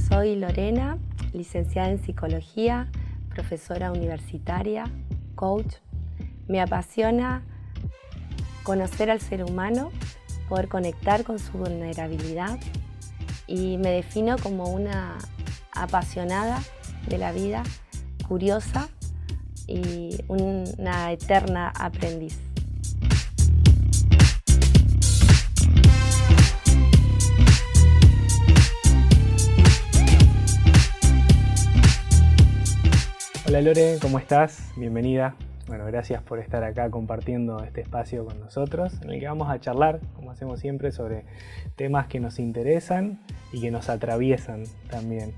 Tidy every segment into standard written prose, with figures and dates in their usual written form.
Soy Lorena, licenciada en psicología, profesora universitaria, coach. Me apasiona conocer al ser humano, poder conectar con su vulnerabilidad y me defino como una apasionada de la vida, curiosa y una eterna aprendiz. Hola Lore, ¿cómo estás? Bienvenida. Bueno, gracias por estar acá compartiendo este espacio con nosotros, en el que vamos a charlar, como hacemos siempre, sobre temas que nos interesan y que nos atraviesan también.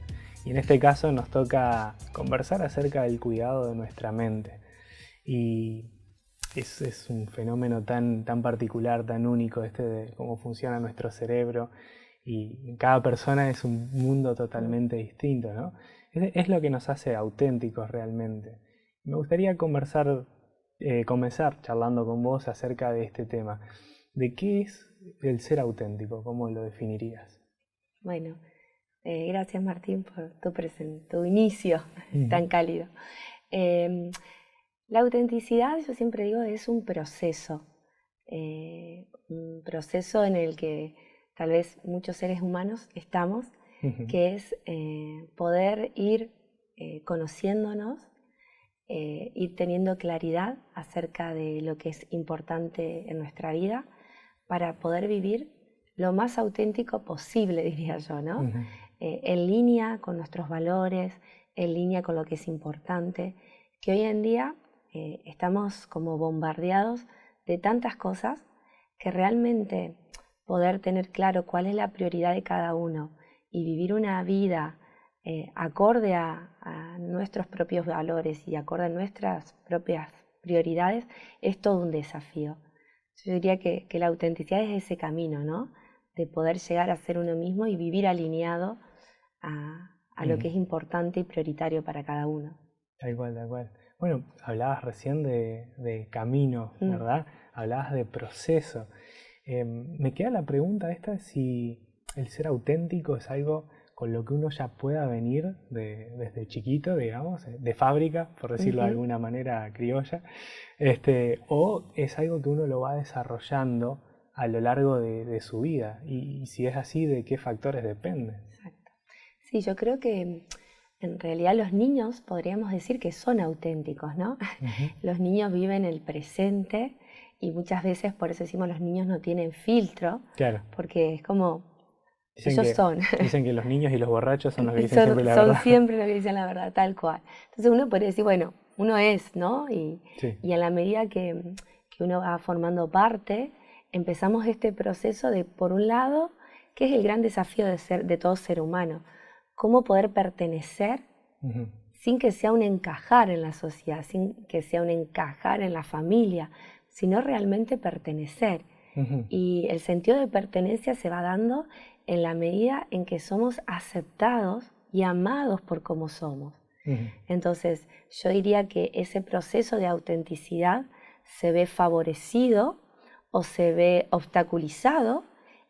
Y en este caso nos toca conversar acerca del cuidado de nuestra mente. Y es un fenómeno tan particular, tan único, de cómo funciona nuestro cerebro. Y cada persona es un mundo totalmente distinto, ¿no? Es lo que nos hace auténticos realmente. Me gustaría comenzar charlando con vos acerca de este tema. ¿De qué es el ser auténtico? ¿Cómo lo definirías? Bueno, gracias Martín por tu inicio tan cálido. La autenticidad, yo siempre digo, es un proceso en el que tal vez muchos seres humanos estamos, que es poder ir conociéndonos, ir teniendo claridad acerca de lo que es importante en nuestra vida para poder vivir lo más auténtico posible, diría yo, ¿no? En línea con nuestros valores, en línea con lo que es importante, que hoy en día estamos como bombardeados de tantas cosas que realmente poder tener claro cuál es la prioridad de cada uno y vivir una vida acorde a nuestros propios valores y acorde a nuestras propias prioridades es todo un desafío. Yo diría que la autenticidad es ese camino, ¿no? De poder llegar a ser uno mismo y vivir alineado a lo que es importante y prioritario para cada uno. Tal cual, tal cual. Bueno, hablabas recién de camino, ¿verdad? Hablabas de proceso. Me queda la pregunta si el ser auténtico es algo con lo que uno ya pueda venir desde chiquito, digamos, de fábrica, por decirlo de alguna manera criolla, o es algo que uno lo va desarrollando a lo largo de su vida, y si es así, ¿de qué factores depende? Exacto. Sí, yo creo que en realidad los niños podríamos decir que son auténticos, ¿no? Los niños viven el presente y muchas veces por eso decimos los niños no tienen filtro, claro, porque es como Dicen que los niños y los borrachos son los que dicen siempre la verdad. Son siempre los que dicen la verdad, tal cual. Entonces uno podría decir, bueno, uno es, ¿no? Y a la medida que uno va formando parte, empezamos este proceso de, por un lado, que es el gran desafío de todo ser humano, cómo poder pertenecer sin que sea un encajar en la sociedad, sin que sea un encajar en la familia, sino realmente pertenecer. Y el sentido de pertenencia se va dando en la medida en que somos aceptados y amados por como somos. Entonces, yo diría que ese proceso de autenticidad se ve favorecido o se ve obstaculizado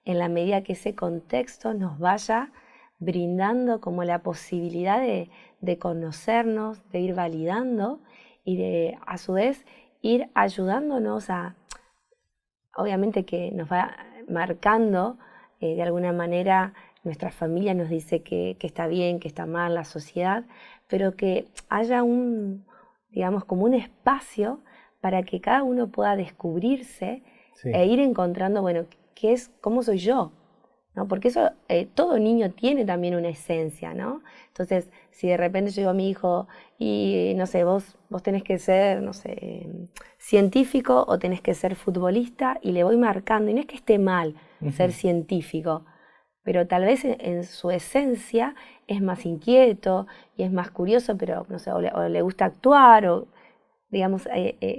en la medida que ese contexto nos vaya brindando como la posibilidad de conocernos, de ir validando y de, a su vez, ir ayudándonos obviamente que nos va marcando de alguna manera, nuestra familia nos dice que está bien, que está mal, la sociedad, pero que haya digamos, como un espacio para que cada uno pueda descubrirse e ir encontrando, bueno, cómo soy yo, ¿no? Porque eso, todo niño tiene también una esencia, ¿no? Entonces, si de repente yo digo a mi hijo, y no sé, vos tenés que ser, no sé, científico o tenés que ser futbolista, y le voy marcando, y no es que esté mal ser científico, pero tal vez en su esencia es más inquieto y es más curioso, pero no sé, o le gusta actuar, o digamos,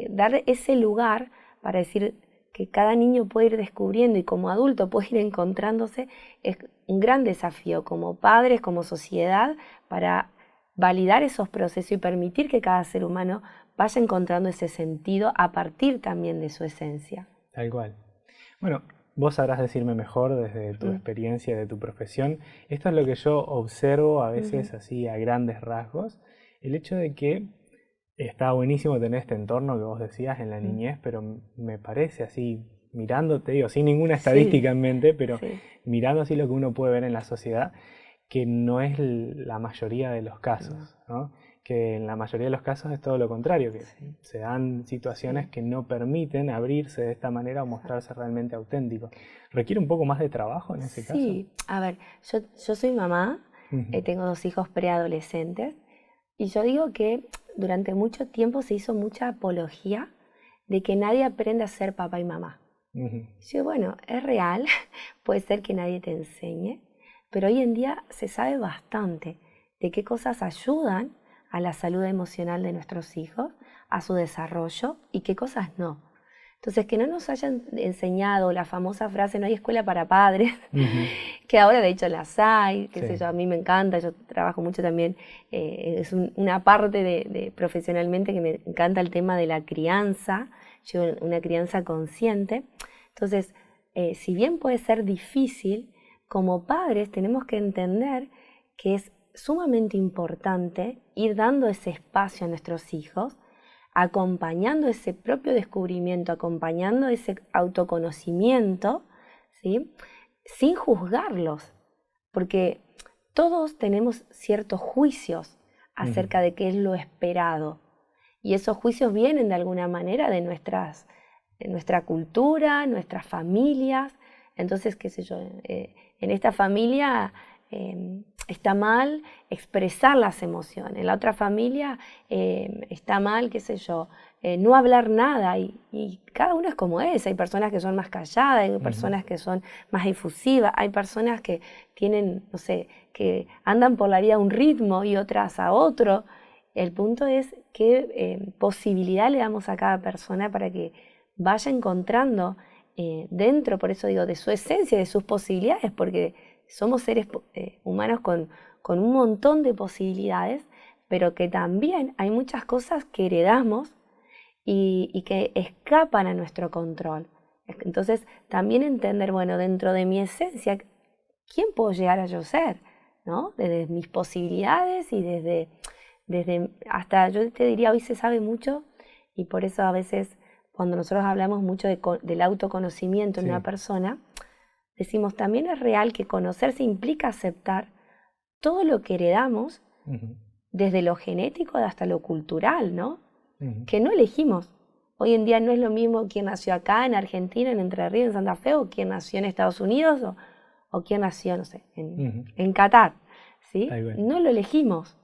dar ese lugar para decir que cada niño puede ir descubriendo y como adulto puede ir encontrándose, es un gran desafío como padres, como sociedad, para validar esos procesos y permitir que cada ser humano vaya encontrando ese sentido a partir también de su esencia. Tal cual. Bueno, vos sabrás decirme mejor desde tu experiencia, de tu profesión. Esto es lo que yo observo a veces así a grandes rasgos. El hecho de que está buenísimo tener este entorno que vos decías en la niñez, pero me parece así, mirando, te digo, sin ninguna estadística en mente, pero mirando así lo que uno puede ver en la sociedad, que no es la mayoría de los casos, ¿no? Que en la mayoría de los casos es todo lo contrario, que se dan situaciones que no permiten abrirse de esta manera o mostrarse realmente auténtico. ¿Requiere un poco más de trabajo en ese caso? Sí, a ver, yo soy mamá, tengo 2 hijos preadolescentes, y yo digo que durante mucho tiempo se hizo mucha apología de que nadie aprende a ser papá y mamá. Yo, bueno, es real, puede ser que nadie te enseñe, pero hoy en día se sabe bastante de qué cosas ayudan a la salud emocional de nuestros hijos, a su desarrollo y qué cosas no. Entonces, que no nos hayan enseñado la famosa frase, no hay escuela para padres, que ahora de hecho las hay, qué sé yo, a mí me encanta, yo trabajo mucho también, es una parte de profesionalmente que me encanta el tema de la crianza, una crianza consciente. Entonces, si bien puede ser difícil, como padres tenemos que entender que es sumamente importante ir dando ese espacio a nuestros hijos, acompañando ese propio descubrimiento, acompañando ese autoconocimiento, ¿sí? Sin juzgarlos, porque todos tenemos ciertos juicios acerca de qué es lo esperado, y esos juicios vienen de alguna manera de nuestra cultura, nuestras familias. Entonces, qué sé yo, en esta familia está mal expresar las emociones, en la otra familia está mal, qué sé yo, no hablar nada, y cada uno es como es. Hay personas que son más calladas, hay personas que son más efusivas, hay personas que tienen, no sé, que andan por la vida a un ritmo y otras a otro. El punto es qué posibilidad le damos a cada persona para que vaya encontrando dentro, por eso digo, de su esencia, de sus posibilidades, porque somos seres humanos con un montón de posibilidades, pero que también hay muchas cosas que heredamos y que escapan a nuestro control. Entonces, también entender, bueno, dentro de mi esencia, ¿quién puedo llegar a yo ser? ¿No? Desde mis posibilidades y desde hasta, yo te diría, hoy se sabe mucho, y por eso a veces cuando nosotros hablamos mucho del autoconocimiento en una persona, decimos también es real que conocerse implica aceptar todo lo que heredamos, desde lo genético hasta lo cultural, ¿no? Que no elegimos. Hoy en día no es lo mismo quien nació acá en Argentina, en Entre Ríos, en Santa Fe, o quien nació en Estados Unidos, o quien nació, no sé, en Qatar, ¿sí? No lo elegimos.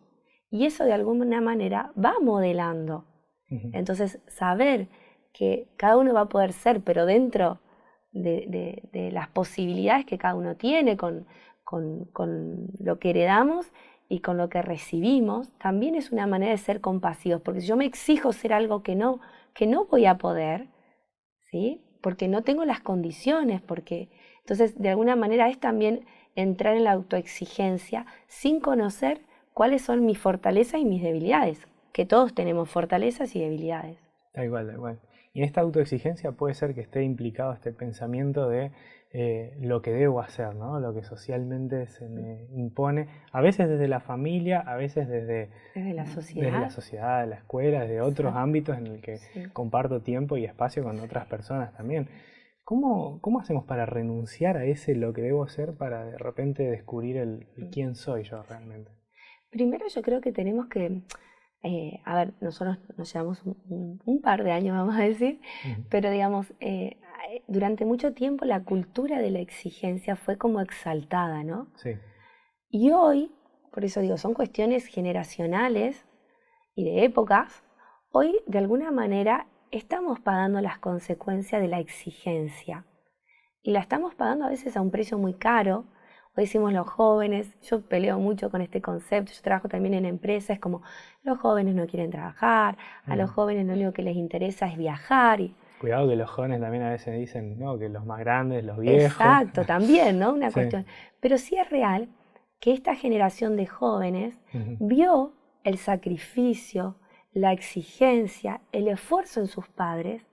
Y eso de alguna manera va modelando. Entonces, saber que cada uno va a poder ser, pero dentro de las posibilidades que cada uno tiene, con lo que heredamos y con lo que recibimos, también es una manera de ser compasivos. Porque si yo me exijo ser algo que no voy a poder, ¿sí? Porque no tengo las condiciones, entonces de alguna manera es también entrar en la autoexigencia sin conocer cuáles son mis fortalezas y mis debilidades, que todos tenemos fortalezas y debilidades. Da igual, da igual. Y en esta autoexigencia puede ser que esté implicado este pensamiento de lo que debo hacer, ¿no? Lo que socialmente se me impone, a veces desde la familia, a veces desde la sociedad, de la escuela, desde otros ámbitos en el que comparto tiempo y espacio con otras personas también. ¿Cómo hacemos para renunciar a ese lo que debo hacer para de repente descubrir el quién soy yo realmente? Primero yo creo que tenemos que, a ver, nosotros nos llevamos un par de años, vamos a decir, pero digamos, durante mucho tiempo la cultura de la exigencia fue como exaltada, ¿no? Sí. Y hoy, por eso digo, son cuestiones generacionales y de épocas. Hoy, de alguna manera, estamos pagando las consecuencias de la exigencia. Y la estamos pagando a veces a un precio muy caro. Hoy decimos los jóvenes, yo peleo mucho con este concepto, yo trabajo también en empresas, como los jóvenes no quieren trabajar, a los jóvenes lo único que les interesa es viajar. Cuidado que los jóvenes también a veces dicen, no, que los más grandes, los viejos. Exacto, también, ¿no? Una cuestión. Pero sí es real que esta generación de jóvenes vio el sacrificio, la exigencia, el esfuerzo en sus padres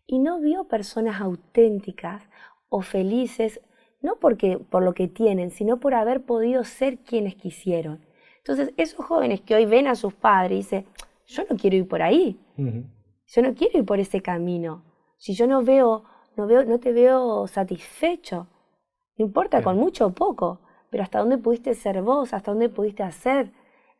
y no vio personas auténticas o felices, no por lo que tienen, sino por haber podido ser quienes quisieron. Entonces, esos jóvenes que hoy ven a sus padres y dicen, yo no quiero ir por ahí, yo no quiero ir por ese camino. Si yo no te veo satisfecho, no importa, con mucho o poco, pero hasta dónde pudiste ser vos, hasta dónde pudiste hacer.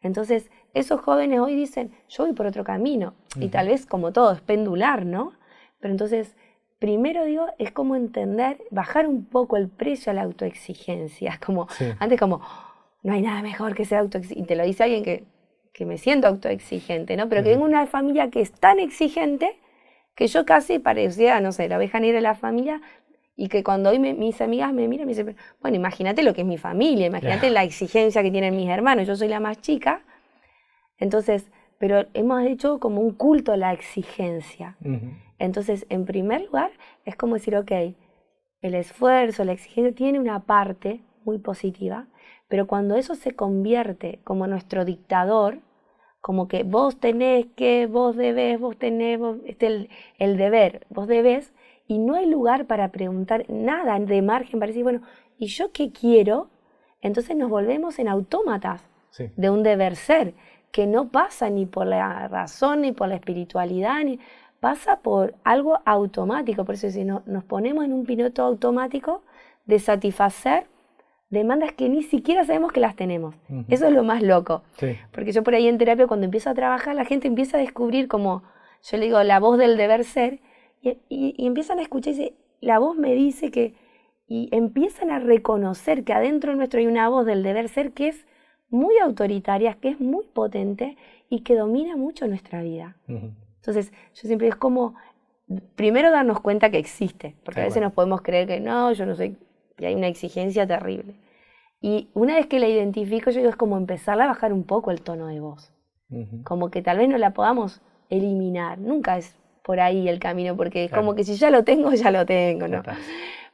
Entonces, esos jóvenes hoy dicen, yo voy por otro camino. Y tal vez, como todo, es pendular, ¿no? Pero entonces, primero digo, es como entender, bajar un poco el precio a la autoexigencia. Como, antes como, no hay nada mejor que ser autoexigente. Y te lo dice alguien que me siento autoexigente, ¿no? Pero que vengo de una familia que es tan exigente que yo casi parecía, no sé, la oveja negra de la familia, y que cuando hoy mis amigas me miran, me dicen, bueno, imagínate lo que es mi familia, imagínate la exigencia que tienen mis hermanos, yo soy la más chica. Entonces, pero hemos hecho como un culto a la exigencia. Entonces, en primer lugar, es como decir, ok, el esfuerzo, la exigencia tiene una parte muy positiva, pero cuando eso se convierte como nuestro dictador, como que vos tenés que, vos debés, vos tenés, el deber, vos debés, y no hay lugar para preguntar nada de margen para decir, bueno, ¿y yo qué quiero? Entonces nos volvemos en autómatas de un deber ser, que no pasa ni por la razón, ni por la espiritualidad, ni pasa por algo automático. Por eso si nos ponemos en un piloto automático de satisfacer demandas que ni siquiera sabemos que las tenemos. Eso es lo más loco. Porque yo por ahí en terapia, cuando empiezo a trabajar, la gente empieza a descubrir como, yo le digo, la voz del deber ser, y empiezan a escuchar y dice, la voz me dice que, y empiezan a reconocer que adentro nuestro hay una voz del deber ser que es muy autoritaria, que es muy potente y que domina mucho nuestra vida. Entonces, yo siempre es como, primero darnos cuenta que existe, porque a veces nos podemos creer que no, yo no soy, y hay una exigencia terrible. Y una vez que la identifico, yo digo, es como empezar a bajar un poco el tono de voz. Como que tal vez no la podamos eliminar, nunca es por ahí el camino, porque es como que si ya lo tengo, ¿no?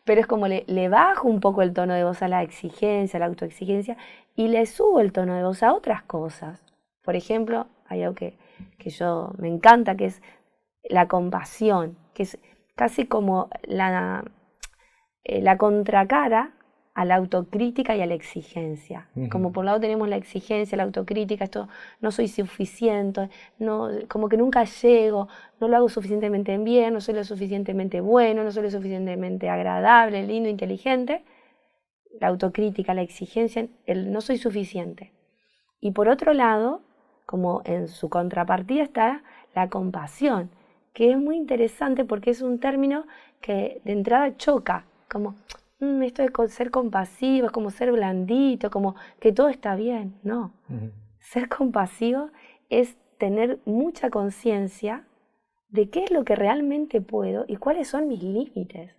Pero es como le bajo un poco el tono de voz a la exigencia, a la autoexigencia, y le subo el tono de voz a otras cosas. Por ejemplo, hay algo que yo me encanta, que es la compasión, que es casi como la contracara a la autocrítica y a la exigencia. Como por un lado tenemos la exigencia, la autocrítica, esto no soy suficiente, no, como que nunca llego, no lo hago suficientemente bien, no soy lo suficientemente bueno, no soy lo suficientemente agradable, lindo, inteligente. La autocrítica, la exigencia, el no soy suficiente. Y por otro lado, como en su contrapartida está la compasión, que es muy interesante porque es un término que de entrada choca, como esto de ser compasivo, es como ser blandito, como que todo está bien. No, ser compasivo es tener mucha conciencia de qué es lo que realmente puedo y cuáles son mis límites.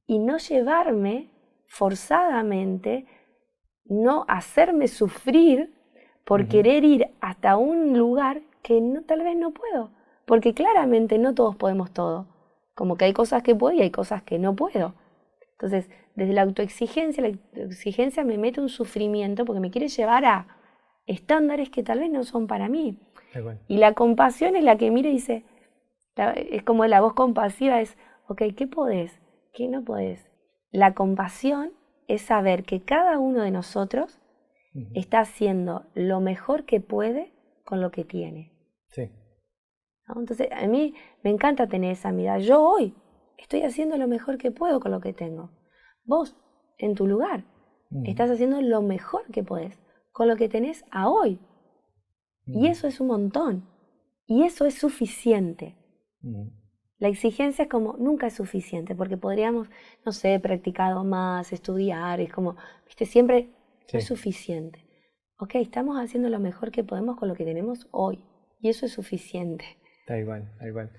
Y no llevarme forzadamente, no hacerme sufrir por querer ir hasta un lugar que tal vez no puedo. Porque claramente no todos podemos todo. Como que hay cosas que puedo y hay cosas que no puedo. Entonces, desde la autoexigencia me mete un sufrimiento porque me quiere llevar a estándares que tal vez no son para mí. Y la compasión es la que mira y dice, es como la voz compasiva es, ok, ¿qué podés? ¿Qué no podés? La compasión es saber que cada uno de nosotros está haciendo lo mejor que puede con lo que tiene. ¿No? Entonces, a mí me encanta tener esa mirada. Yo hoy estoy haciendo lo mejor que puedo con lo que tengo. Vos, en tu lugar, estás haciendo lo mejor que podés con lo que tenés a hoy. Y eso es un montón. Y eso es suficiente. La exigencia es como, nunca es suficiente, porque podríamos, no sé, practicado más, estudiar, es como, viste, siempre no es suficiente. Ok, estamos haciendo lo mejor que podemos con lo que tenemos hoy. Y eso es suficiente. Tal cual.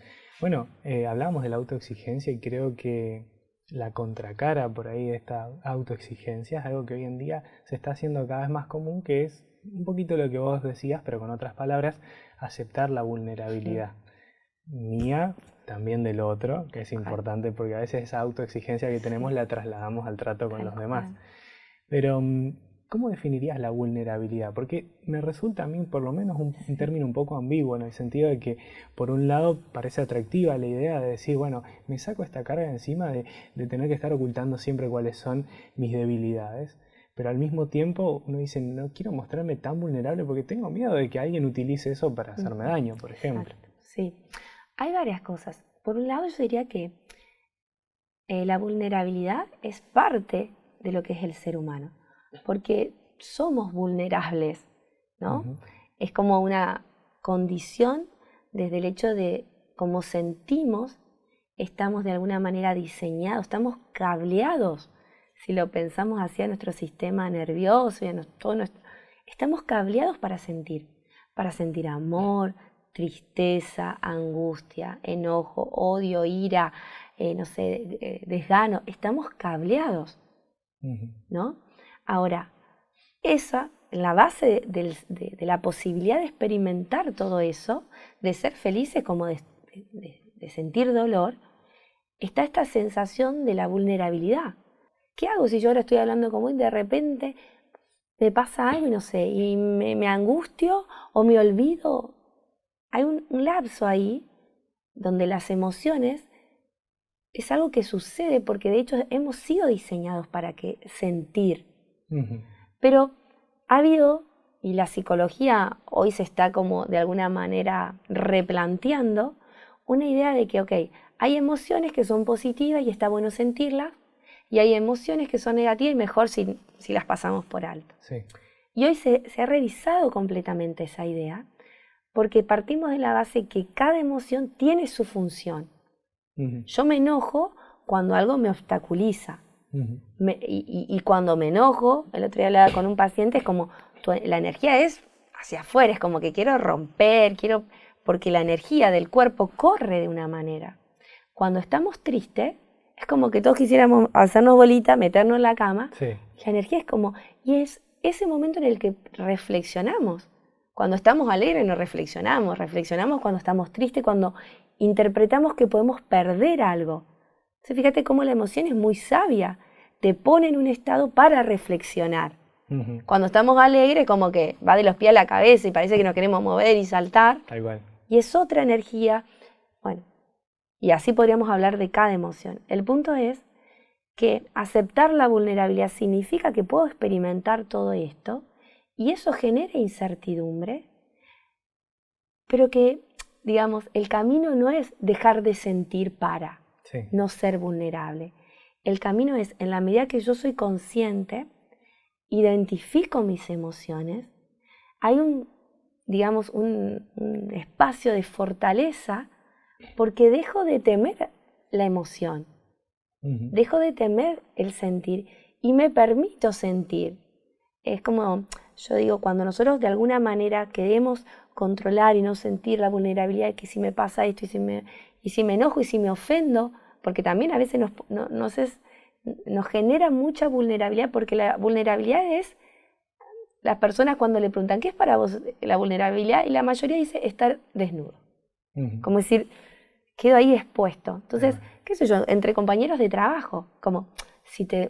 Bueno, hablábamos de la autoexigencia y creo que la contracara por ahí de esta autoexigencia es algo que hoy en día se está haciendo cada vez más común, que es un poquito lo que vos decías, pero con otras palabras, aceptar la vulnerabilidad mía, también del otro, que es importante porque a veces esa autoexigencia que tenemos la trasladamos al trato con los demás. Pero ¿cómo definirías la vulnerabilidad? Porque me resulta a mí por lo menos un término un poco ambiguo, en el sentido de que por un lado parece atractiva la idea de decir, bueno, me saco esta carga encima de tener que estar ocultando siempre cuáles son mis debilidades. Pero al mismo tiempo uno dice, no quiero mostrarme tan vulnerable porque tengo miedo de que alguien utilice eso para hacerme daño, por ejemplo. Exacto, sí. Hay varias cosas. Por un lado yo diría que la vulnerabilidad es parte de lo que es el ser humano, porque somos vulnerables, ¿no? Uh-huh. Es como una condición desde el hecho de cómo sentimos, estamos de alguna manera diseñados, estamos cableados. Si lo pensamos hacia nuestro sistema nervioso, estamos cableados para sentir amor, tristeza, angustia, enojo, odio, ira, desgano. Estamos cableados, ¿no? Ahora, la base de la posibilidad de experimentar todo eso, de ser felices como de sentir dolor, está esta sensación de la vulnerabilidad. ¿Qué hago si yo ahora estoy hablando con vos y de repente me pasa algo y me angustio o me olvido? Hay un lapso ahí donde las emociones es algo que sucede porque de hecho hemos sido diseñados para sentir. Uh-huh. Pero ha habido, y la psicología hoy se está como de alguna manera replanteando, una idea de que, hay emociones que son positivas y está bueno sentirlas, y hay emociones que son negativas y mejor si las pasamos por alto. Sí. Y hoy se ha revisado completamente esa idea, porque partimos de la base que cada emoción tiene su función. Uh-huh. Yo me enojo cuando algo me obstaculiza. Uh-huh. Y cuando me enojo, el otro día hablaba con un paciente, es como, la energía es hacia afuera, es como que quiero romper, porque la energía del cuerpo corre de una manera. Cuando estamos tristes, es como que todos quisiéramos hacernos bolita, meternos en la cama. Sí. La energía es como, y es ese momento en el que reflexionamos. Cuando estamos alegres no reflexionamos cuando estamos tristes, cuando interpretamos que podemos perder algo. Entonces, fíjate cómo la emoción es muy sabia, te pone en un estado para reflexionar. Uh-huh. Cuando estamos alegres como que va de los pies a la cabeza y parece que nos queremos mover y saltar. Tal cual. Y es otra energía. Bueno, y así podríamos hablar de cada emoción. El punto es que aceptar la vulnerabilidad significa que puedo experimentar todo esto y eso genera incertidumbre, pero que, digamos, el camino no es dejar de sentir para no ser vulnerable. El camino es, en la medida que yo soy consciente, identifico mis emociones, hay un espacio de fortaleza porque dejo de temer la emoción, uh-huh. Dejo de temer el sentir y me permito sentir. Es como, yo digo, cuando nosotros de alguna manera queremos controlar y no sentir la vulnerabilidad de que si me pasa esto y si me enojo y si me ofendo, porque también a veces nos genera mucha vulnerabilidad, porque la vulnerabilidad es, las personas cuando le preguntan, ¿qué es para vos la vulnerabilidad? Y la mayoría dice estar desnudo. Uh-huh. Como decir, quedo ahí expuesto. Entonces, qué sé yo, entre compañeros de trabajo, como si te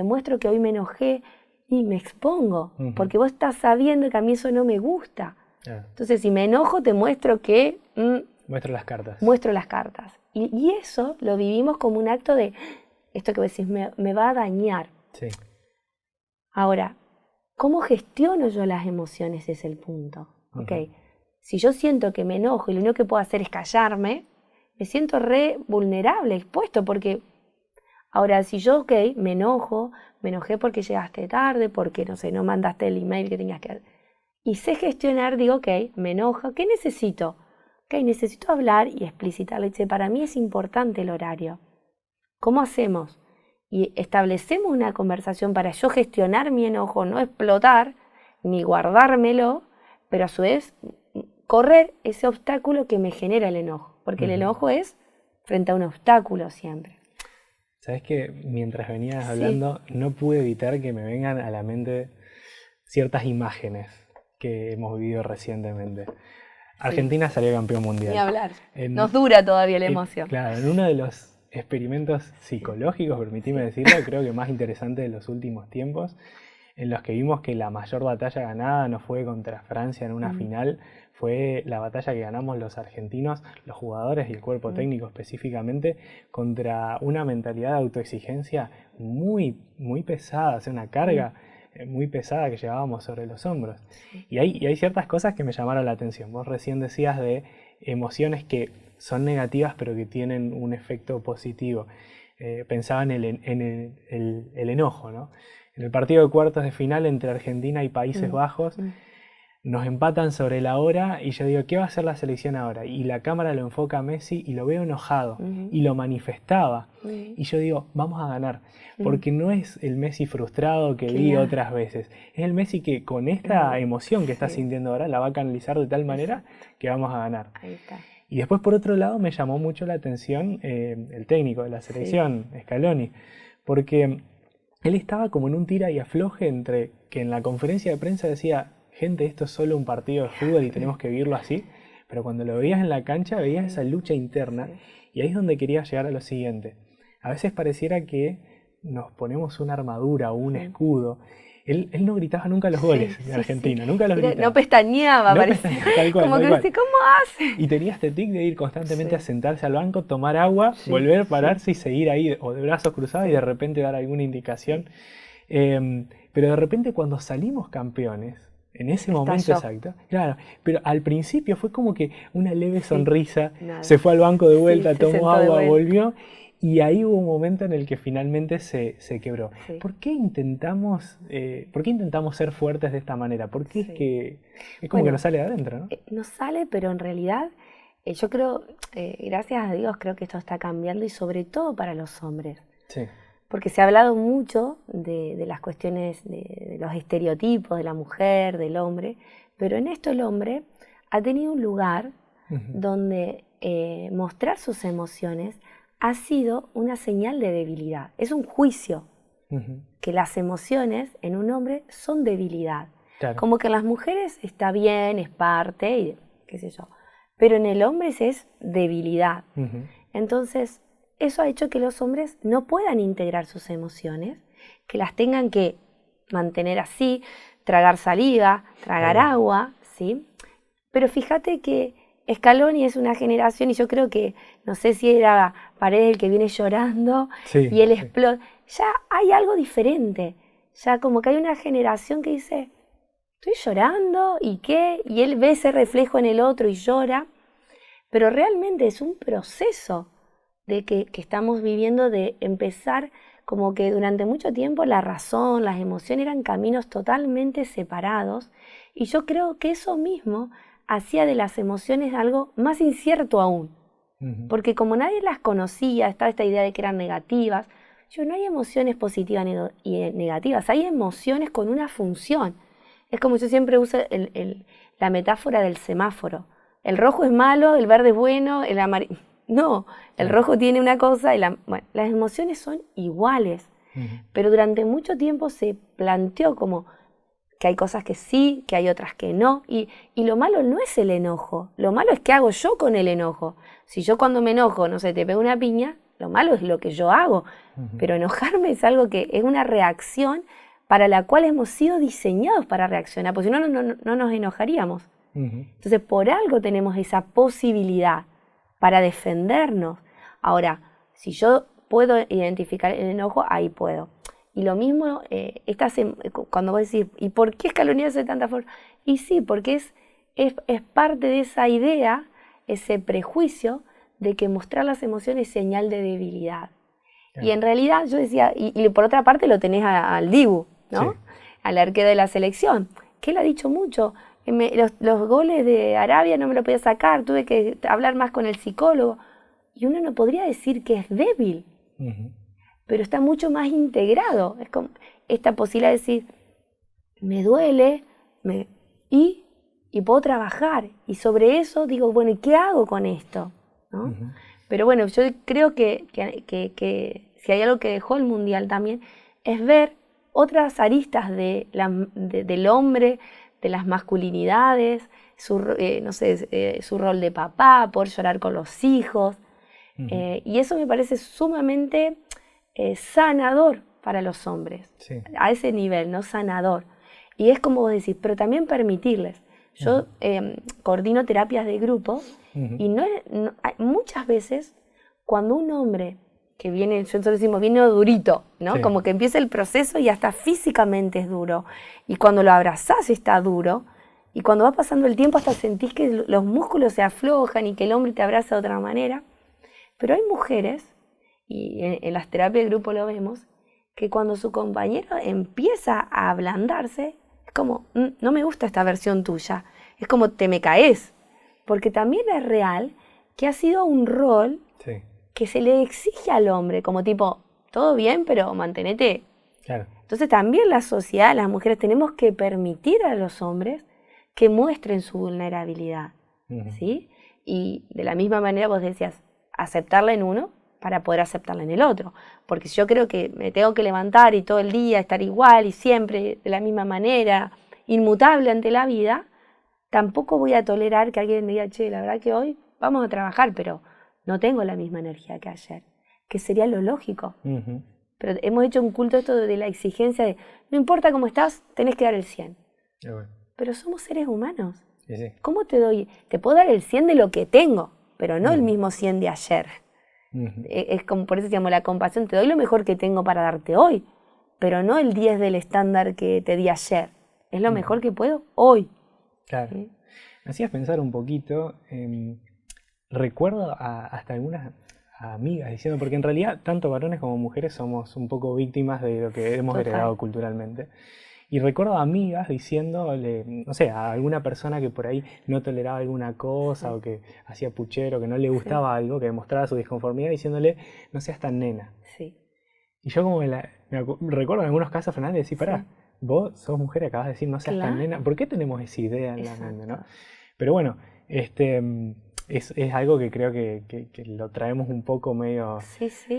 muestro que hoy me enojé y me expongo, uh-huh. Porque vos estás sabiendo que a mí eso no me gusta. Entonces, si me enojo, te muestro que... muestro las cartas. Muestro las cartas. Y eso lo vivimos como un acto de, esto que vos decís, me va a dañar. Sí. Ahora, ¿cómo gestiono yo las emociones? Es el punto. Uh-huh. Okay. Si yo siento que me enojo y lo único que puedo hacer es callarme, me siento re vulnerable, expuesto, porque ahora si yo, me enojé porque llegaste tarde, porque, no mandaste el email que tenías que hacer, y sé gestionar, digo, me enojo, ¿qué necesito? Necesito hablar y explicitarle, para mí es importante el horario. ¿Cómo hacemos? Y establecemos una conversación para yo gestionar mi enojo, no explotar, ni guardármelo, pero a su vez correr ese obstáculo que me genera el enojo, porque el enojo es frente a un obstáculo siempre. Sabes que mientras venías hablando, no pude evitar que me vengan a la mente ciertas imágenes que hemos vivido recientemente. Argentina salió campeón mundial. Ni hablar. Nos dura todavía la emoción. Claro, en uno de los experimentos psicológicos, permitime decirlo, creo que más interesante de los últimos tiempos, en los que vimos que la mayor batalla ganada no fue contra Francia en una final, fue la batalla que ganamos los argentinos, los jugadores y el cuerpo técnico específicamente, contra una mentalidad de autoexigencia muy, muy pesada, o sea, una carga muy pesada que llevábamos sobre los hombros. Y hay ciertas cosas que me llamaron la atención. Vos recién decías de emociones que son negativas pero que tienen un efecto positivo. Pensaba en el enojo, ¿no? En el partido de cuartos de final entre Argentina y Países Bajos, nos empatan sobre la hora y yo digo, ¿qué va a hacer la selección ahora? Y la cámara lo enfoca a Messi y lo veo enojado y lo manifestaba. Y yo digo, vamos a ganar, porque no es el Messi frustrado que vi otras veces, es el Messi que con esta emoción que está sintiendo ahora la va a canalizar de tal manera que vamos a ganar. Ahí está. Y después, por otro lado, me llamó mucho la atención el técnico de la selección, Scaloni, porque él estaba como en un tira y afloje entre que en la conferencia de prensa decía, gente, esto es solo un partido de fútbol y tenemos que vivirlo así, pero cuando lo veías en la cancha veías esa lucha interna y ahí es donde quería llegar a lo siguiente. A veces pareciera que nos ponemos una armadura o un escudo. Él no gritaba nunca los goles de Argentina, nunca los gritaba. No pestañeaba, parecía. Tal cual, como tal que cual. dice, ¿cómo hace? Y tenía este tic de ir constantemente a sentarse al banco, tomar agua, volver, pararse y seguir ahí, o de brazos cruzados y de repente dar alguna indicación. Pero de repente cuando salimos campeones, en ese momento exacto, claro, pero al principio fue como que una leve sonrisa, se fue al banco de vuelta, tomó agua, volvió. Y ahí hubo un momento en el que finalmente se quebró. Sí. ¿Por qué intentamos ser fuertes de esta manera? ¿Por qué es como que nos sale de adentro, ¿no? Nos sale, pero en realidad yo creo, gracias a Dios, creo que esto está cambiando y sobre todo para los hombres. Sí. Porque se ha hablado mucho de las cuestiones de los estereotipos de la mujer, del hombre, pero en esto el hombre ha tenido un lugar donde mostrar sus emociones ha sido una señal de debilidad. Es un juicio que las emociones en un hombre son debilidad. Claro. Como que en las mujeres está bien, es parte, y qué sé yo. Pero en el hombre es debilidad. Entonces, eso ha hecho que los hombres no puedan integrar sus emociones, que las tengan que mantener así, tragar saliva, tragar agua, ¿sí? Pero fíjate que Scaloni es una generación y yo creo que, no sé si era Paredes el que viene llorando y él explota. Ya hay algo diferente, ya como que hay una generación que dice, estoy llorando y qué, y él ve ese reflejo en el otro y llora, pero realmente es un proceso de que estamos viviendo de empezar como que durante mucho tiempo la razón, las emociones eran caminos totalmente separados y yo creo que eso mismo hacía de las emociones algo más incierto aún, porque como nadie las conocía, estaba esta idea de que eran negativas, no hay emociones positivas y negativas, hay emociones con una función. Es como yo siempre uso la metáfora del semáforo, el rojo es malo, el verde es bueno, el amarillo... No, el rojo tiene una cosa y las emociones son iguales, pero durante mucho tiempo se planteó como que hay cosas que sí, que hay otras que no, y lo malo no es el enojo, lo malo es qué hago yo con el enojo. Si yo cuando me enojo, no sé, te pego una piña, lo malo es lo que yo hago, pero enojarme es algo que es una reacción para la cual hemos sido diseñados para reaccionar, porque si no, no nos enojaríamos. Entonces, por algo tenemos esa posibilidad para defendernos. Ahora, si yo puedo identificar el enojo, ahí puedo. Y lo mismo, cuando vos decís, ¿y por qué Scaloni hace tanta fuerza? Y sí, porque es parte de esa idea, ese prejuicio de que mostrar las emociones es señal de debilidad. Claro. Y en realidad yo decía, y por otra parte lo tenés al Dibu, ¿no? Sí. Al arquero de la selección, que él ha dicho mucho, los goles de Arabia no me lo podía sacar, tuve que hablar más con el psicólogo. Y uno no podría decir que es débil, pero está mucho más integrado. Es como esta posibilidad de decir, me duele y puedo trabajar. Y sobre eso digo, bueno, ¿y qué hago con esto? ¿No? Pero bueno, yo creo que si hay algo que dejó el Mundial también, es ver otras aristas del hombre, de las masculinidades, su rol de papá, poder llorar con los hijos. Y eso me parece sumamente sanador, para los hombres, sí. a ese nivel, ¿no? Sanador. Y es como vos decís, pero también permitirles. Yo coordino terapias de grupo y muchas veces cuando un hombre que viene, nosotros decimos, viene durito, ¿no? Sí. Como que empieza el proceso y hasta físicamente es duro. Y cuando lo abrazás está duro. Y cuando va pasando el tiempo hasta sentís que los músculos se aflojan y que el hombre te abraza de otra manera. Pero hay mujeres, y en las terapias de grupo lo vemos, que cuando su compañero empieza a ablandarse, es como, no me gusta esta versión tuya. Es como, te me caes. Porque también es real que ha sido un rol que se le exige al hombre, como tipo, todo bien, pero mantenete. Claro. Entonces también la sociedad, las mujeres, tenemos que permitir a los hombres que muestren su vulnerabilidad, ¿sí? Y de la misma manera vos decías, aceptarla en uno para poder aceptarla en el otro. Porque si yo creo que me tengo que levantar y todo el día estar igual y siempre de la misma manera, inmutable ante la vida, tampoco voy a tolerar que alguien me diga, che, la verdad que hoy vamos a trabajar, pero no tengo la misma energía que ayer, que sería lo lógico. Pero hemos hecho un culto esto de la exigencia de, no importa cómo estás, tenés que dar el 100. Pero somos seres humanos. Sí. ¿Cómo te doy? Te puedo dar el 100 de lo que tengo, pero no el mismo 100 de ayer. Es como, por eso se llama la compasión, te doy lo mejor que tengo para darte hoy, pero no el 10 del estándar que te di ayer. Es lo mejor que puedo hoy. Claro. Me hacías pensar un poquito, recuerdo hasta algunas amigas diciendo, porque en realidad tanto varones como mujeres somos un poco víctimas de lo que hemos heredado culturalmente. Y recuerdo amigas diciéndole, no sé, a alguna persona que por ahí no toleraba alguna cosa o que hacía puchero, que no le gustaba algo, que demostraba su disconformidad, diciéndole, no seas tan nena. Y yo como recuerdo en algunos casos, Fernández, decir, pará, vos sos mujer y acabas de decir no seas tan nena. ¿Por qué tenemos esa idea en la mente, no? Pero bueno, es algo que creo que lo traemos un poco medio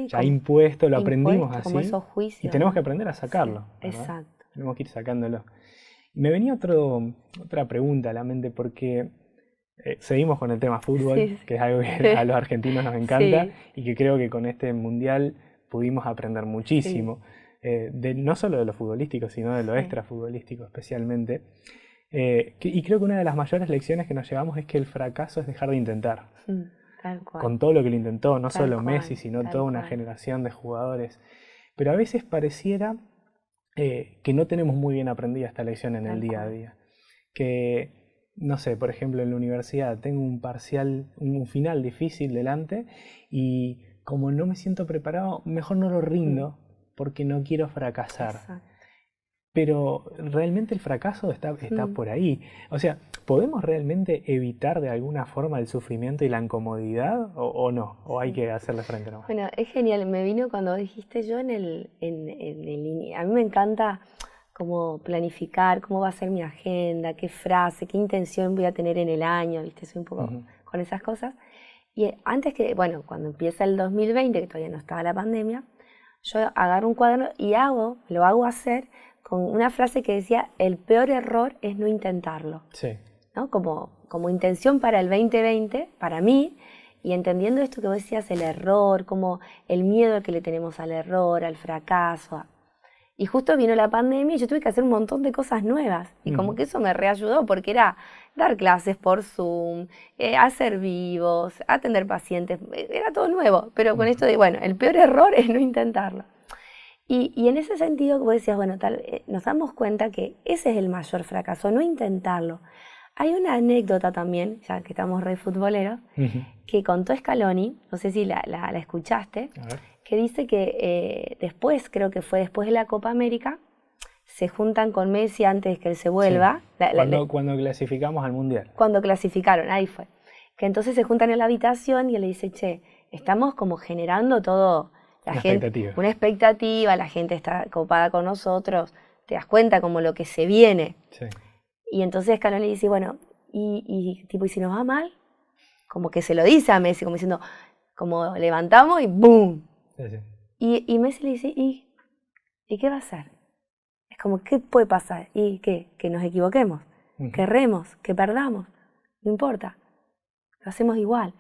ya impuesto, lo aprendimos así. Como esos juicios, y tenemos que aprender a sacarlo. Exacto. Tenemos que ir sacándolo. Y me venía otra pregunta a la mente porque seguimos con el tema fútbol, que es algo que a los argentinos nos encanta y que creo que con este mundial pudimos aprender muchísimo. No solo de lo futbolístico, sino de lo extrafutbolístico especialmente. Y creo que una de las mayores lecciones que nos llevamos es que el fracaso es dejar de intentar. Tal cual. Con todo lo que lo intentó, no Tal solo cual, Messi, sino toda una generación de jugadores. Pero a veces pareciera que no tenemos muy bien aprendida esta lección en el día a día. Que, no sé, por ejemplo, en la universidad tengo un final difícil delante y como no me siento preparado, mejor no lo rindo porque no quiero fracasar. Exacto. Pero realmente el fracaso está por ahí. O sea, ¿podemos realmente evitar de alguna forma el sufrimiento y la incomodidad o no? ¿O hay que hacerle frente nomás? Bueno, es genial. Me vino cuando dijiste yo a mí me encanta como planificar cómo va a ser mi agenda, qué frase, qué intención voy a tener en el año, ¿viste? Soy un poco con esas cosas. Y cuando empieza el 2020, que todavía no estaba la pandemia, yo agarro un cuaderno y lo hago hacer con una frase que decía, el peor error es no intentarlo. Sí. ¿No? Como intención para el 2020, para mí, y entendiendo esto que vos decías, el error, como el miedo que le tenemos al error, al fracaso. Y justo vino la pandemia y yo tuve que hacer un montón de cosas nuevas. Y como que eso me reayudó, porque era dar clases por Zoom, hacer vivos, atender pacientes, era todo nuevo. Pero con esto de, el peor error es no intentarlo. Y en ese sentido, vos decías, nos damos cuenta que ese es el mayor fracaso, no intentarlo. Hay una anécdota también, ya que estamos re futboleros, que contó Scaloni, no sé si la escuchaste, que dice que creo que fue después de la Copa América, se juntan con Messi antes que él se vuelva. Cuando clasificamos al Mundial. Cuando clasificaron, ahí fue. Que entonces se juntan en la habitación y él le dice, che, estamos como generando todo... Una expectativa, la gente está copada con nosotros, te das cuenta como lo que se viene. Sí. Y entonces Scaloni dice, ¿y si nos va mal? Como que se lo dice a Messi, como diciendo, como levantamos y ¡boom! Sí. Y Messi le dice, ¿y qué va a hacer? Es como, ¿qué puede pasar? ¿Y qué? Que nos equivoquemos, que erremos, que perdamos, no importa, lo hacemos igual.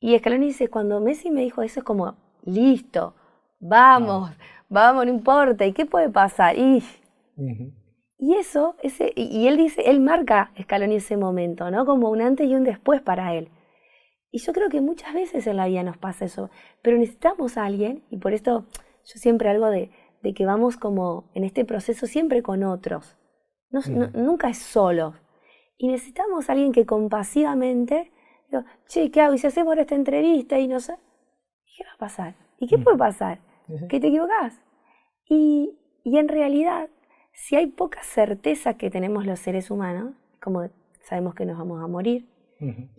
Y Scaloni dice, cuando Messi me dijo eso es como, listo, vamos vamos, no importa, ¿y qué puede pasar? Y eso, y él dice, él marca Scaloni ese momento, ¿no? Como un antes y un después para él. Y yo creo que muchas veces en la vida nos pasa eso, pero necesitamos a alguien, y por esto yo siempre algo de que vamos como en este proceso siempre con otros, nunca es solo. Y necesitamos a alguien que compasivamente, digo, che, ¿qué hago? Y si hacemos ahora esta entrevista y no sé, ¿qué va a pasar? ¿Y qué puede pasar? Que te equivocás. Y en realidad, si hay poca certeza que tenemos los seres humanos, como sabemos que nos vamos a morir,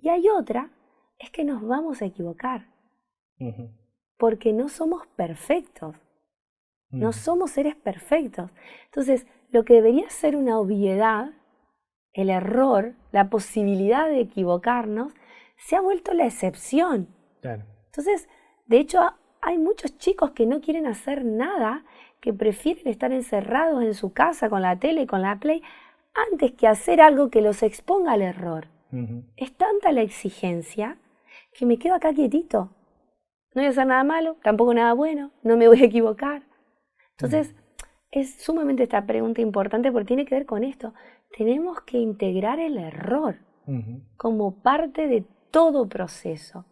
y hay otra, es que nos vamos a equivocar. Porque no somos perfectos. No somos seres perfectos. Entonces, lo que debería ser una obviedad, el error, la posibilidad de equivocarnos, se ha vuelto la excepción. Claro. Entonces, de hecho, hay muchos chicos que no quieren hacer nada, que prefieren estar encerrados en su casa con la tele, con la Play, antes que hacer algo que los exponga al error. Es tanta la exigencia que me quedo acá quietito. No voy a hacer nada malo, tampoco nada bueno, no me voy a equivocar. Entonces, es sumamente esta pregunta importante porque tiene que ver con esto. Tenemos que integrar el error como parte de todo proceso.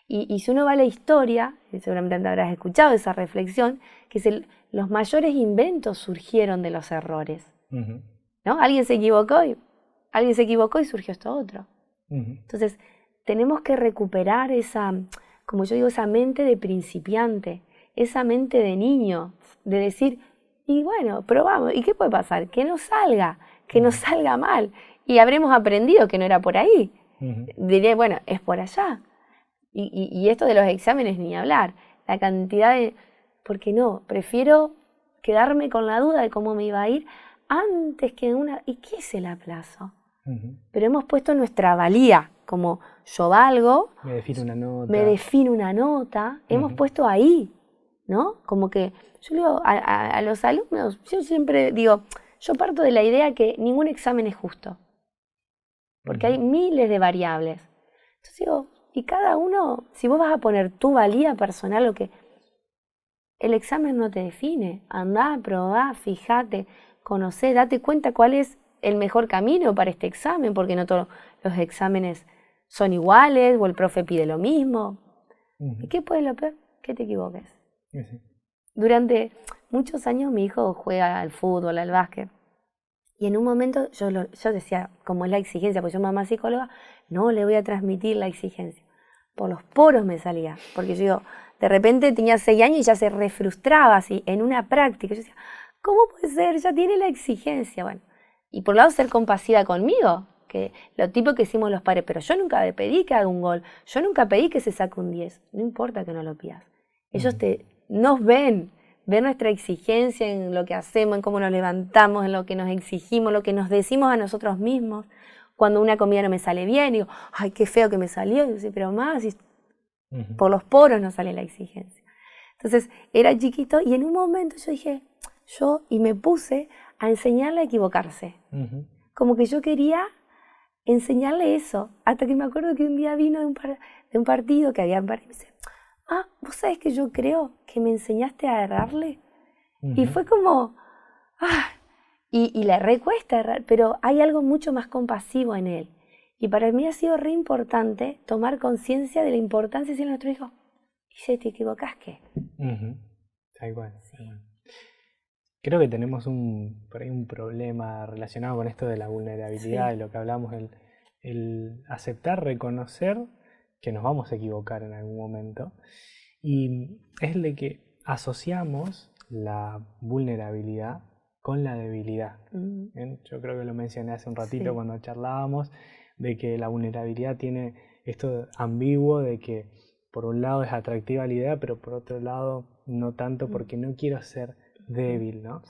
Y si uno va a la historia, y seguramente habrás escuchado esa reflexión, que los mayores inventos surgieron de los errores. ¿No? Alguien se equivocó y surgió esto otro. Entonces, tenemos que recuperar esa, como yo digo, esa mente de principiante, esa mente de niño, de decir, y bueno, probamos, ¿y qué puede pasar? Que no salga mal, y habremos aprendido que no era por ahí. Diré, bueno, es por allá. Y esto de los exámenes ni hablar, la cantidad de... ¿Por qué no? Prefiero quedarme con la duda de cómo me iba a ir antes que una... ¿Y qué es el aplazo? Pero hemos puesto nuestra valía, como yo valgo, me defino una nota, hemos puesto ahí, ¿no? Como que yo digo a los alumnos, yo siempre digo, yo parto de la idea que ningún examen es justo, porque hay miles de variables. Entonces digo, y cada uno, si vos vas a poner tu valía personal, lo que el examen no te define, andá, probá, fíjate, conocé, date cuenta cuál es el mejor camino para este examen, porque no todos los exámenes son iguales, o el profe pide lo mismo. ¿Y qué puede lo peor? Que te equivoques. Durante muchos años mi hijo juega al fútbol, al básquet, y en un momento yo decía, como es la exigencia, porque yo mamá psicóloga, no le voy a transmitir la exigencia. Por los poros me salía, porque yo digo, de repente tenía 6 años y ya se refrustraba así, en una práctica. Yo decía, ¿cómo puede ser? Ya tiene la exigencia. Bueno, y por un lado ser compasiva conmigo, que lo tipo que hicimos los padres, pero yo nunca le pedí que haga un gol, yo nunca pedí que se saque un 10, no importa que no lo pidas. Ellos nos ven nuestra exigencia en lo que hacemos, en cómo nos levantamos, en lo que nos exigimos, lo que nos decimos a nosotros mismos. Cuando una comida no me sale bien, digo, ay, qué feo que me salió, y yo decía, pero más, por los poros no sale la exigencia. Entonces, era chiquito y en un momento yo dije, y me puse a enseñarle a equivocarse. Como que yo quería enseñarle eso, hasta que me acuerdo que un día vino de un partido que había perdido y me dice, ¿vos sabés que yo creo que me enseñaste a errarle? Y fue como, y le recuesta errar, pero hay algo mucho más compasivo en él. Y para mí ha sido re importante tomar conciencia de la importancia de decirle a nuestro hijo, ¿y si te equivocás qué? Tal cual. Sí. Creo que tenemos por ahí un problema relacionado con esto de la vulnerabilidad, de lo que hablamos, el aceptar, reconocer que nos vamos a equivocar en algún momento. Y es el de que asociamos la vulnerabilidad con la debilidad. Yo creo que lo mencioné hace un ratito cuando charlábamos, de que la vulnerabilidad tiene esto ambiguo de que por un lado es atractiva la idea, pero por otro lado no tanto porque no quiero ser débil, ¿no?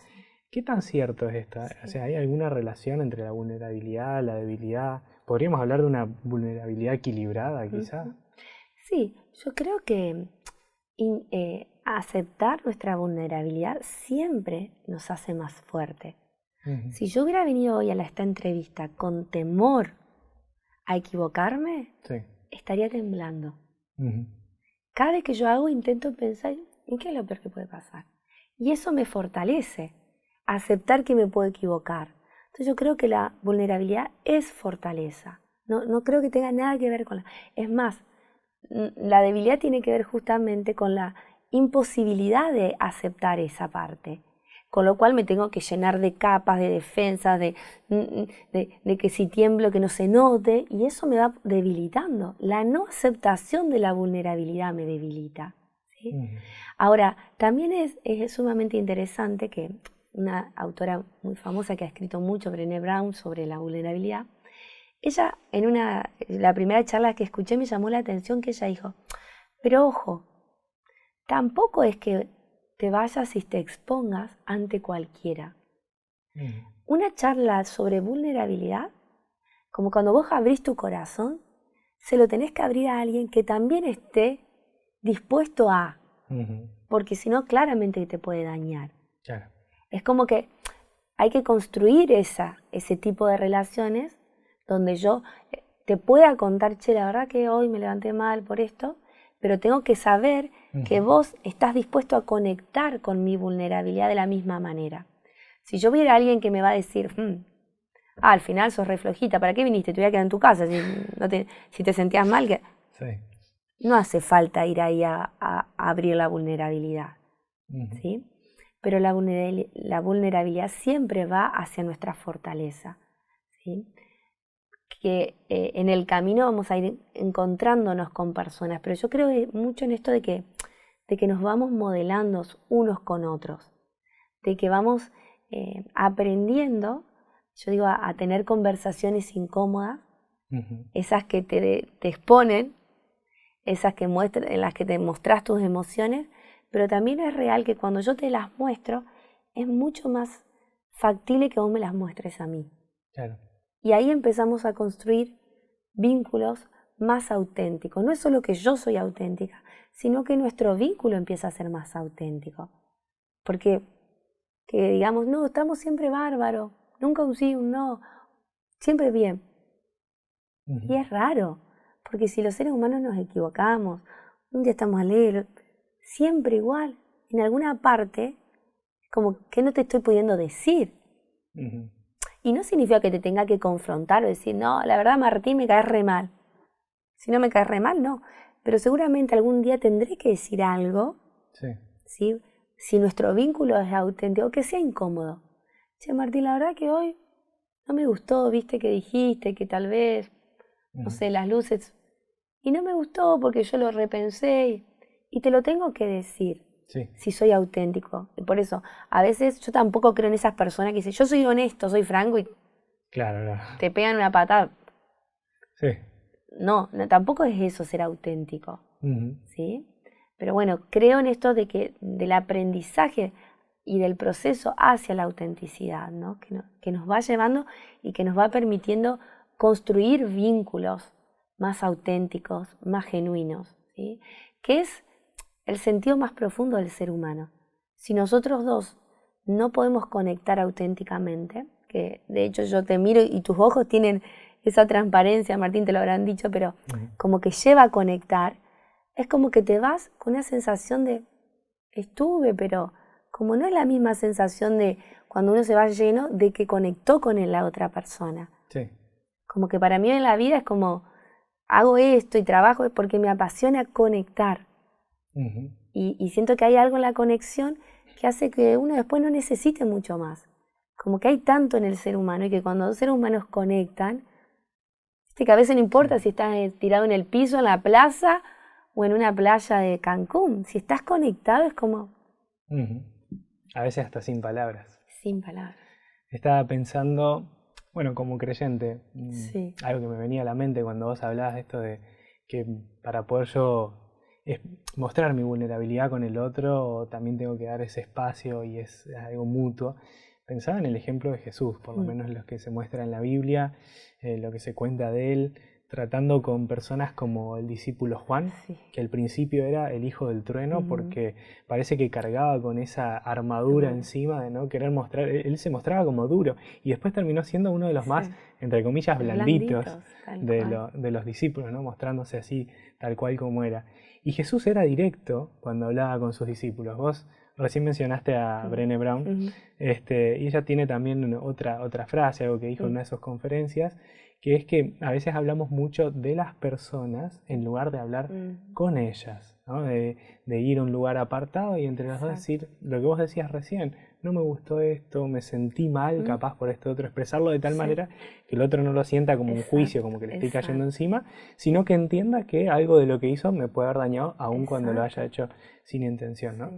¿Qué tan cierto es esto? O sea, ¿hay alguna relación entre la vulnerabilidad, la debilidad? ¿Podríamos hablar de una vulnerabilidad equilibrada, quizá? Sí, yo creo que aceptar nuestra vulnerabilidad siempre nos hace más fuerte. Si yo hubiera venido hoy a esta entrevista con temor a equivocarme, estaría temblando. Cada vez que yo intento pensar, ¿en qué es lo peor que puede pasar? Y eso me fortalece, aceptar que me puedo equivocar. Entonces yo creo que la vulnerabilidad es fortaleza. No creo que tenga nada que ver con Es más, la debilidad tiene que ver justamente con la imposibilidad de aceptar esa parte. Con lo cual me tengo que llenar de capas, de defensas, de que si tiemblo que no se note, y eso me va debilitando. La no aceptación de la vulnerabilidad me debilita, ¿sí? Ahora, también es sumamente interesante que una autora muy famosa que ha escrito mucho, Brené Brown, sobre la vulnerabilidad, ella la primera charla que escuché me llamó la atención que ella dijo, pero ojo, tampoco es que te vayas y te expongas ante cualquiera. Una charla sobre vulnerabilidad, como cuando vos abrís tu corazón, se lo tenés que abrir a alguien que también esté dispuesto a, porque si no claramente te puede dañar. Claro. Es como que hay que construir ese tipo de relaciones donde yo te pueda contar, che, la verdad que hoy me levanté mal por esto, pero tengo que saber que vos estás dispuesto a conectar con mi vulnerabilidad de la misma manera. Si yo viera a alguien que me va a decir, al final sos re flojita, ¿para qué viniste? Te voy a quedar en tu casa, si te sentías mal, que... Sí. No hace falta ir ahí a abrir la vulnerabilidad, ¿sí? Pero la vulnerabilidad siempre va hacia nuestra fortaleza, ¿sí? Que en el camino vamos a ir encontrándonos con personas, pero yo creo mucho en esto de que nos vamos modelando unos con otros, de que vamos aprendiendo, yo digo, a tener conversaciones incómodas, esas que te exponen, esas en las que te mostrás tus emociones, pero también es real que cuando yo te las muestro, es mucho más factible que vos me las muestres a mí. Claro. Y ahí empezamos a construir vínculos más auténticos. No es solo que yo soy auténtica, sino que nuestro vínculo empieza a ser más auténtico. Porque que digamos, no, estamos siempre bárbaros, nunca un sí, un no, siempre bien. Y es raro, porque si los seres humanos nos equivocamos, un día estamos alegres, siempre igual, en alguna parte, como que no te estoy pudiendo decir. Y no significa que te tenga que confrontar o decir, no, la verdad Martín me caes re mal. Si no me caes re mal, no. Pero seguramente algún día tendré que decir algo, ¿sí? Si nuestro vínculo es auténtico, que sea incómodo. Che, Martín, la verdad que hoy no me gustó, viste que dijiste que tal vez, no sé, las luces... Y no me gustó porque yo lo repensé y te lo tengo que decir. Si soy auténtico. Y por eso, a veces yo tampoco creo en esas personas que dicen, yo soy honesto, soy franco y te pegan una patada. No, tampoco es eso ser auténtico. ¿Sí? Pero bueno, creo en esto del aprendizaje y del proceso hacia la autenticidad, ¿no? Que nos va llevando y que nos va permitiendo construir vínculos más auténticos, más genuinos, ¿sí? Que es el sentido más profundo del ser humano. Si nosotros dos no podemos conectar auténticamente, que de hecho yo te miro y tus ojos tienen esa transparencia, Martín te lo habrán dicho, pero como que lleva a conectar, es como que te vas con una sensación de estuve, pero como no es la misma sensación de cuando uno se va lleno de que conectó con la otra persona. Como que para mí en la vida es como hago esto y trabajo porque me apasiona conectar. Y siento que hay algo en la conexión que hace que uno después no necesite mucho más. Como que hay tanto en el ser humano y que cuando dos seres humanos conectan, que a veces no importa si estás tirado en el piso, en la plaza o en una playa de Cancún. Si estás conectado es como... A veces hasta sin palabras. Sin palabras. Estaba pensando, bueno, como creyente, algo que me venía a la mente cuando vos hablabas de esto de que para poder yo mostrar mi vulnerabilidad con el otro, también tengo que dar ese espacio y es algo mutuo. Pensaba en el ejemplo de Jesús, por lo menos lo que se muestra en la Biblia, lo que se cuenta de él, tratando con personas como el discípulo Juan, que al principio era el hijo del trueno, porque parece que cargaba con esa armadura encima de no querer mostrar, él se mostraba como duro, y después terminó siendo uno de los más, entre comillas, blanditos de los discípulos, ¿no? Mostrándose así, tal cual como era. Y Jesús era directo cuando hablaba con sus discípulos. Vos Recién mencionaste a Brené Brown, y ella tiene también otra frase, algo que dijo en una de sus conferencias, que es que a veces hablamos mucho de las personas en lugar de hablar con ellas, ¿no? De ir a un lugar apartado y entre las dos decir lo que vos decías recién, no me gustó esto, me sentí mal capaz por esto otro, expresarlo de tal manera que el otro no lo sienta como un juicio, como que le estoy cayendo encima, sino que entienda que algo de lo que hizo me puede haber dañado aun cuando lo haya hecho sin intención, ¿no?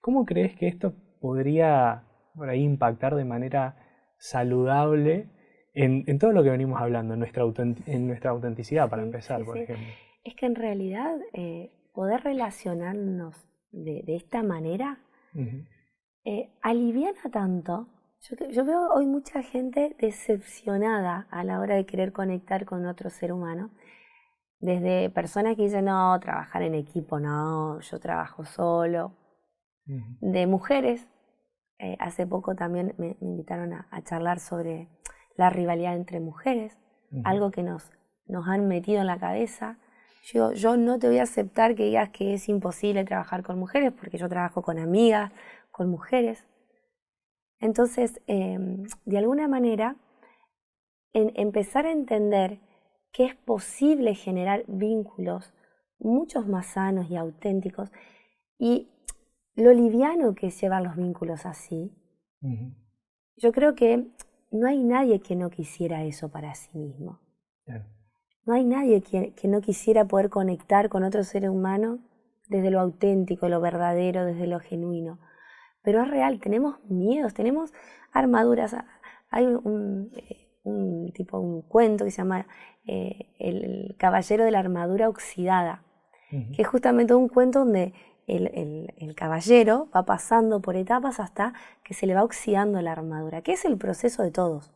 ¿Cómo crees que esto podría por ahí impactar de manera saludable en todo lo que venimos hablando, en nuestra autenticidad, para empezar, por ejemplo? Es que en realidad poder relacionarnos de esta manera aliviana tanto. Yo veo hoy mucha gente decepcionada a la hora de querer conectar con otro ser humano. Desde personas que dicen, no, trabajar en equipo, no, yo trabajo solo. De mujeres, hace poco también me invitaron a charlar sobre la rivalidad entre mujeres, algo que nos han metido en la cabeza. Yo no te voy a aceptar que digas que es imposible trabajar con mujeres, porque yo trabajo con amigas, con mujeres. Entonces, de alguna manera, empezar a entender que es posible generar vínculos muchos más sanos y auténticos, y lo liviano que es llevar los vínculos así. Yo creo que no hay nadie que no quisiera eso para sí mismo. No hay nadie que no quisiera poder conectar con otro ser humano desde lo auténtico, lo verdadero, desde lo genuino. Pero es real, tenemos miedos, tenemos armaduras. Hay un cuento que se llama El caballero de la armadura oxidada, que es justamente un cuento donde el caballero va pasando por etapas hasta que se le va oxidando la armadura, que es el proceso de todos,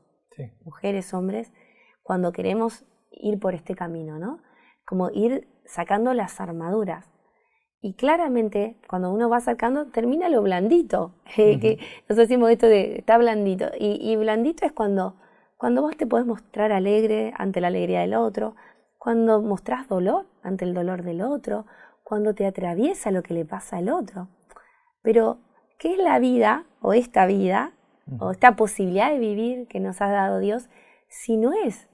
mujeres, hombres, cuando queremos ir por este camino, ¿no? Como ir sacando las armaduras. Y claramente, cuando uno va sacando, termina lo blandito. Que nosotros decimos esto de está blandito. Y blandito es cuando vos te podés mostrar alegre ante la alegría del otro, cuando mostrás dolor ante el dolor del otro, cuando te atraviesa lo que le pasa al otro. Pero, ¿qué es la vida, o esta vida, o esta posibilidad de vivir que nos ha dado Dios, si no es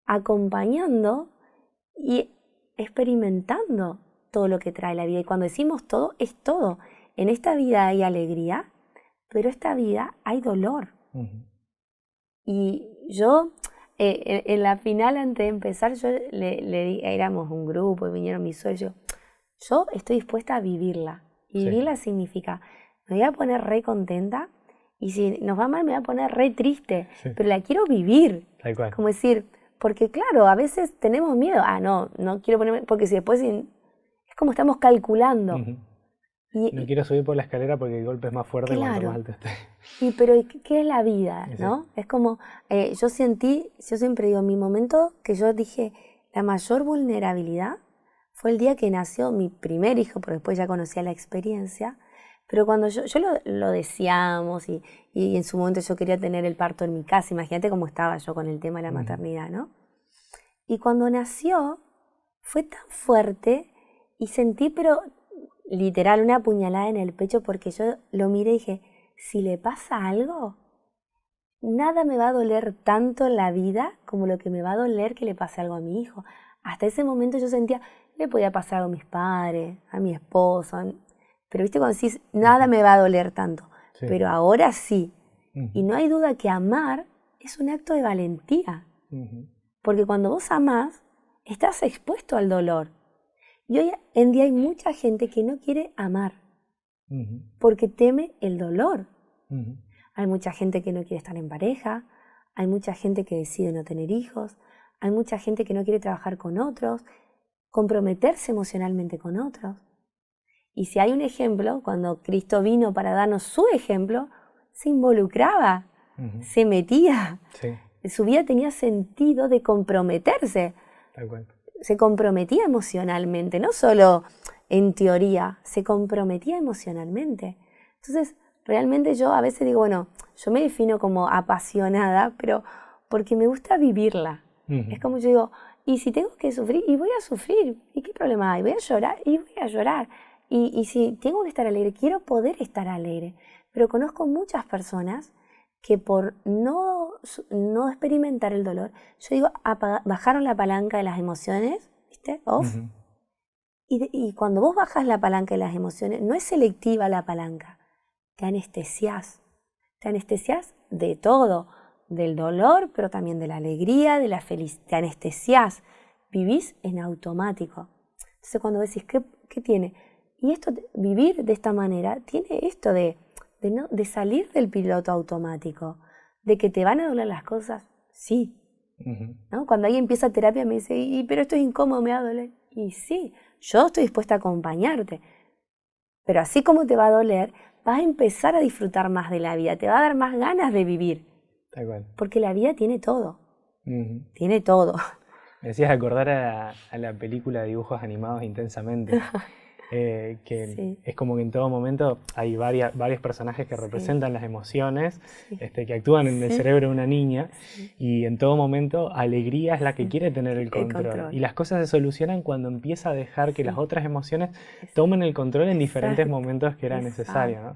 acompañando y experimentando todo lo que trae la vida? Y cuando decimos todo, es todo. En esta vida hay alegría, pero esta vida hay dolor. Y yo, en la final, antes de empezar, yo le di, éramos un grupo y vinieron mis socios. Yo estoy dispuesta a vivirla. Y vivirla significa, me voy a poner re contenta, y si nos va mal me voy a poner re triste, pero la quiero vivir. Tal cual. Como decir, porque claro, a veces tenemos miedo. No quiero ponerme, porque si después es como estamos calculando. No quiero subir por la escalera porque el golpe es más fuerte cuanto más alto esté. Pero ¿qué es la vida? ¿No? Es como, yo siempre digo, mi momento que yo dije, la mayor vulnerabilidad fue el día que nació mi primer hijo, porque después ya conocía la experiencia, pero cuando yo lo deseamos y en su momento yo quería tener el parto en mi casa, imagínate cómo estaba yo con el tema de la maternidad, ¿no? Y cuando nació fue tan fuerte y sentí, pero literal, una puñalada en el pecho, porque yo lo miré y dije, si le pasa algo, nada me va a doler tanto en la vida como lo que me va a doler que le pase algo a mi hijo. Hasta ese momento yo sentía, le podía pasar algo a mis padres, a mi esposo, pero viste cuando decís, nada me va a doler tanto, pero ahora sí. Y no hay duda que amar es un acto de valentía, porque cuando vos amás, estás expuesto al dolor. Y hoy en día hay mucha gente que no quiere amar, porque teme el dolor. Hay mucha gente que no quiere estar en pareja, hay mucha gente que decide no tener hijos, hay mucha gente que no quiere trabajar con otros, comprometerse emocionalmente con otros. Y si hay un ejemplo, cuando Cristo vino para darnos su ejemplo, se involucraba, se metía. Su vida tenía sentido de comprometerse. Tal cual. Se comprometía emocionalmente, no solo en teoría, se comprometía emocionalmente. Entonces, realmente yo a veces digo, bueno, yo me defino como apasionada, pero porque me gusta vivirla. Es como yo digo, y si tengo que sufrir, y voy a sufrir, ¿y qué problema hay? Voy a llorar, y voy a llorar. Y si tengo que estar alegre, quiero poder estar alegre. Pero conozco muchas personas que por no experimentar el dolor, yo digo, bajaron la palanca de las emociones, ¿viste? Off. Uh-huh. Y cuando vos bajas la palanca de las emociones, no es selectiva la palanca, te anestesias. Te anestesias de todo, del dolor, pero también de la alegría, de la felicidad. Te anestesias, vivís en automático. Entonces cuando decís, ¿qué tiene? Y esto, vivir de esta manera, tiene esto de salir del piloto automático, de que te van a doler las cosas, sí. Uh-huh. ¿No? Cuando alguien empieza terapia me dice, pero esto es incómodo, me va a doler. Y sí, yo estoy dispuesta a acompañarte. Pero así como te va a doler, vas a empezar a disfrutar más de la vida, te va a dar más ganas de vivir. Tal cual. Porque la vida tiene todo. Uh-huh. Tiene todo. Me decías acordar a la película de dibujos animados Intensamente. Que sí. Es como que en todo momento hay varios personajes que representan las emociones, sí. Que actúan en el cerebro de una niña, sí. Y en todo momento alegría es la que quiere tener el control. Y las cosas se solucionan cuando empieza a dejar que las otras emociones tomen el control en diferentes momentos que era necesario, ¿no?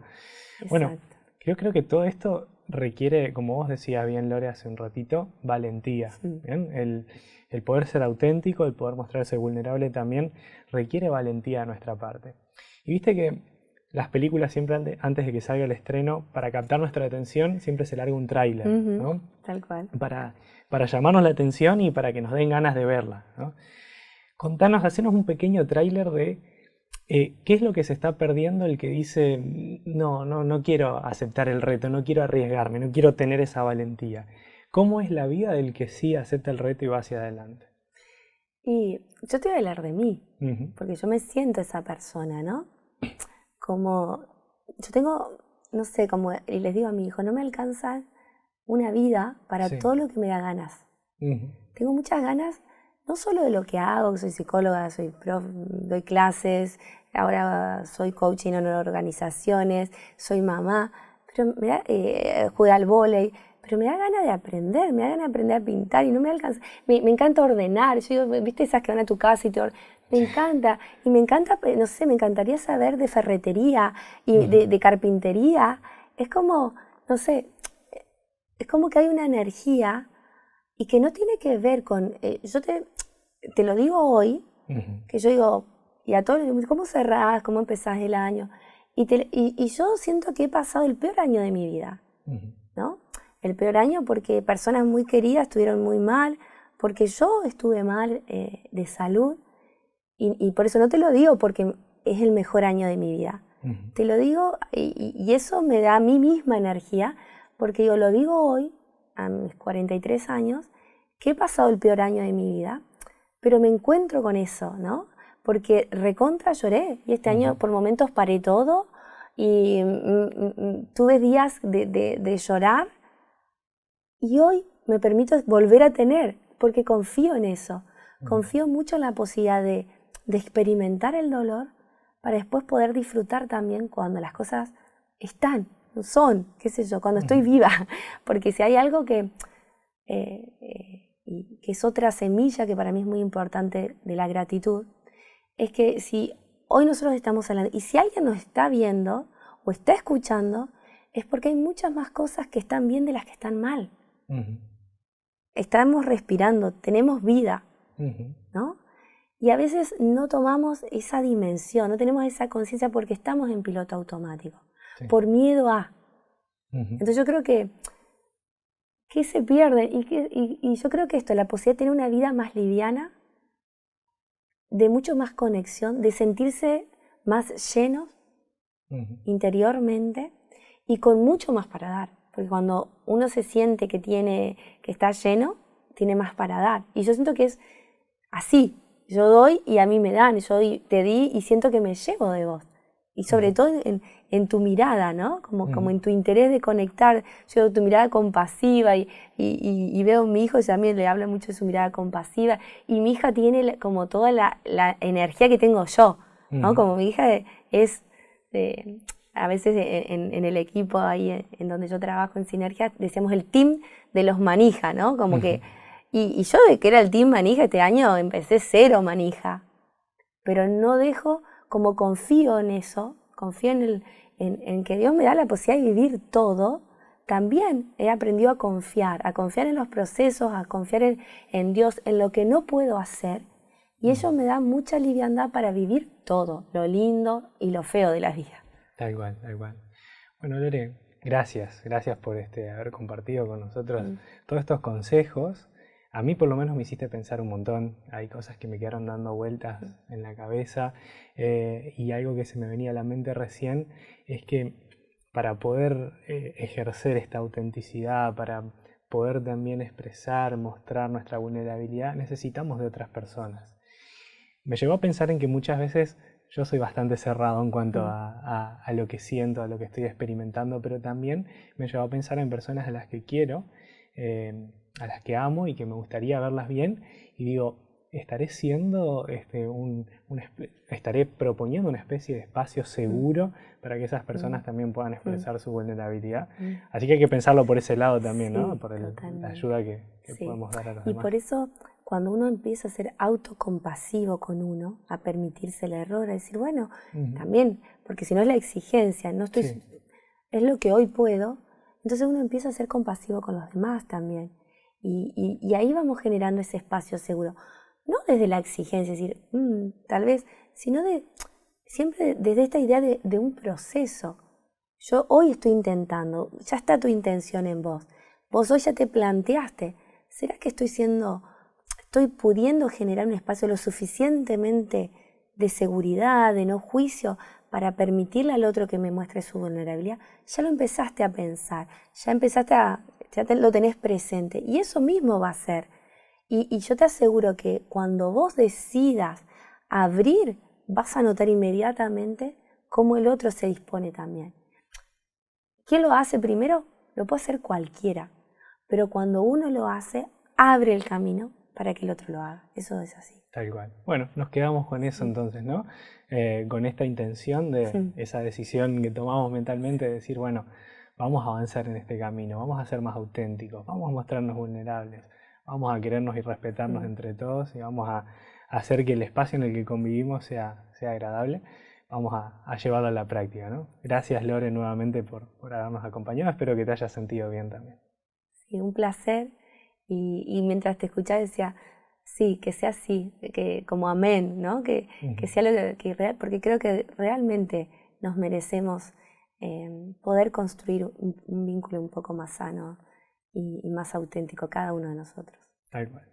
Bueno, creo que todo esto requiere, como vos decías bien, Lore, hace un ratito, valentía. Sí. ¿Bien? El poder ser auténtico, el poder mostrarse vulnerable también requiere valentía de nuestra parte. Y viste que las películas siempre antes de que salga el estreno, para captar nuestra atención, siempre se larga un tráiler, uh-huh, ¿no? Tal cual. Para llamarnos la atención y para que nos den ganas de verla, ¿no? Contanos, hacenos un pequeño tráiler de qué es lo que se está perdiendo el que dice no quiero aceptar el reto, no quiero arriesgarme, no quiero tener esa valentía. ¿Cómo es la vida del que sí acepta el reto y va hacia adelante? Y yo te voy a hablar de mí, uh-huh, porque yo me siento esa persona, ¿no? Como, yo tengo, no sé, y les digo a mi hijo, no me alcanza una vida para todo lo que me da ganas. Uh-huh. Tengo muchas ganas, no solo de lo que hago, que soy psicóloga, soy prof, doy clases, ahora soy coaching en organizaciones, soy mamá, pero mira, jugué al vóley. Pero me da ganas de aprender, me da ganas de aprender a pintar y no me alcanza. Me encanta ordenar. Yo digo, ¿viste esas que van a tu casa y te ordenan? Me encanta. Y me encanta, no sé, me encantaría saber de ferretería y de carpintería. Es como, no sé, es como que hay una energía y que no tiene que ver con... yo te lo digo hoy, uh-huh, que yo digo, y a todos les digo, ¿cómo cerrás? ¿Cómo empezás el año? Y yo siento que he pasado el peor año de mi vida, uh-huh, ¿no? El peor año porque personas muy queridas estuvieron muy mal, porque yo estuve mal de salud y por eso no te lo digo porque es el mejor año de mi vida. Uh-huh. Te lo digo y eso me da a mí misma energía porque yo lo digo hoy, a mis 43 años, que he pasado el peor año de mi vida, pero me encuentro con eso, ¿no? Porque recontra lloré y este uh-huh, año por momentos paré todo y tuve días de llorar. Y hoy me permito volver a tener, porque confío en eso. Confío mucho en la posibilidad de experimentar el dolor para después poder disfrutar también cuando las cosas son, qué sé yo, cuando estoy viva. Porque si hay algo que es otra semilla que para mí es muy importante de la gratitud, es que si hoy nosotros estamos hablando, y si alguien nos está viendo o está escuchando, es porque hay muchas más cosas que están bien de las que están mal. Uh-huh. Estamos respirando, tenemos vida, uh-huh, ¿no? Y a veces no tomamos esa dimensión, no tenemos esa conciencia porque estamos en piloto automático, sí, por miedo a. Uh-huh. Entonces yo creo que se pierde y yo creo que la posibilidad de tener una vida más liviana, de mucho más conexión, de sentirse más llenos, uh-huh, interiormente y con mucho más para dar. Porque cuando uno se siente que está lleno, tiene más para dar. Y yo siento que es así. Yo doy y a mí me dan. Yo te di y siento que me llevo de vos. Y sobre todo en tu mirada, ¿no? Como en tu interés de conectar. Yo veo tu mirada compasiva y veo a mi hijo, y también le habla mucho de su mirada compasiva. Y mi hija tiene como toda la energía que tengo yo, ¿no? Uh-huh. Como mi hija es... a veces en el equipo ahí en donde yo trabajo en Sinergia, decíamos el team de los manija, ¿no? Como uh-huh, que, y yo de que era el team manija este año empecé 0 manija, pero no dejo, como confío en eso, confío en que Dios me da la posibilidad de vivir todo, también he aprendido a confiar en los procesos, a confiar en Dios, en lo que no puedo hacer. Y eso me da mucha liviandad para vivir todo, lo lindo y lo feo de la vida. Tal cual, tal cual. Bueno, Lore, gracias por haber compartido con nosotros todos estos consejos. A mí por lo menos me hiciste pensar un montón. Hay cosas que me quedaron dando vueltas en la cabeza y algo que se me venía a la mente recién es que para poder ejercer esta autenticidad, para poder también expresar, mostrar nuestra vulnerabilidad, necesitamos de otras personas. Me llevó a pensar en que muchas veces yo soy bastante cerrado en cuanto a lo que siento, a lo que estoy experimentando, pero también me llevó a pensar en personas a las que quiero, a las que amo y que me gustaría verlas bien, y digo, estaré siendo estaré proponiendo una especie de espacio seguro para que esas personas también puedan expresar su vulnerabilidad. Así que hay que pensarlo por ese lado también, sí, ¿no? Por la ayuda que podemos dar a los demás. Y por eso, cuando uno empieza a ser autocompasivo con uno, a permitirse el error, a decir, bueno, también, porque si no es la exigencia, no estoy, es lo que hoy puedo, entonces uno empieza a ser compasivo con los demás también. Y ahí vamos generando ese espacio seguro. No desde la exigencia, es decir, tal vez, sino siempre desde esta idea de un proceso. Yo hoy estoy intentando, ya está tu intención en vos. Vos hoy ya te planteaste, ¿será que estoy pudiendo generar un espacio lo suficientemente de seguridad, de no juicio, para permitirle al otro que me muestre su vulnerabilidad? Ya lo empezaste a pensar, lo tenés presente, y eso mismo va a ser. Y yo te aseguro que cuando vos decidas abrir, vas a notar inmediatamente cómo el otro se dispone también. ¿Quién lo hace primero? Lo puede hacer cualquiera, pero cuando uno lo hace, abre el camino para que el otro lo haga. Eso es así. Tal cual. Bueno, nos quedamos con eso entonces, ¿no? Con esta intención de esa decisión que tomamos mentalmente de decir, bueno, vamos a avanzar en este camino, vamos a ser más auténticos, vamos a mostrarnos vulnerables, vamos a querernos y respetarnos entre todos y vamos a hacer que el espacio en el que convivimos sea agradable. Vamos a llevarlo a la práctica, ¿no? Gracias, Lore, nuevamente por habernos acompañado. Espero que te hayas sentido bien también. Sí, un placer. Y mientras te escuchaba decía, sí, que sea así, que como amén, ¿no? Que sea lo que real, porque creo que realmente nos merecemos poder construir un vínculo un poco más sano y más auténtico cada uno de nosotros. Tal cual.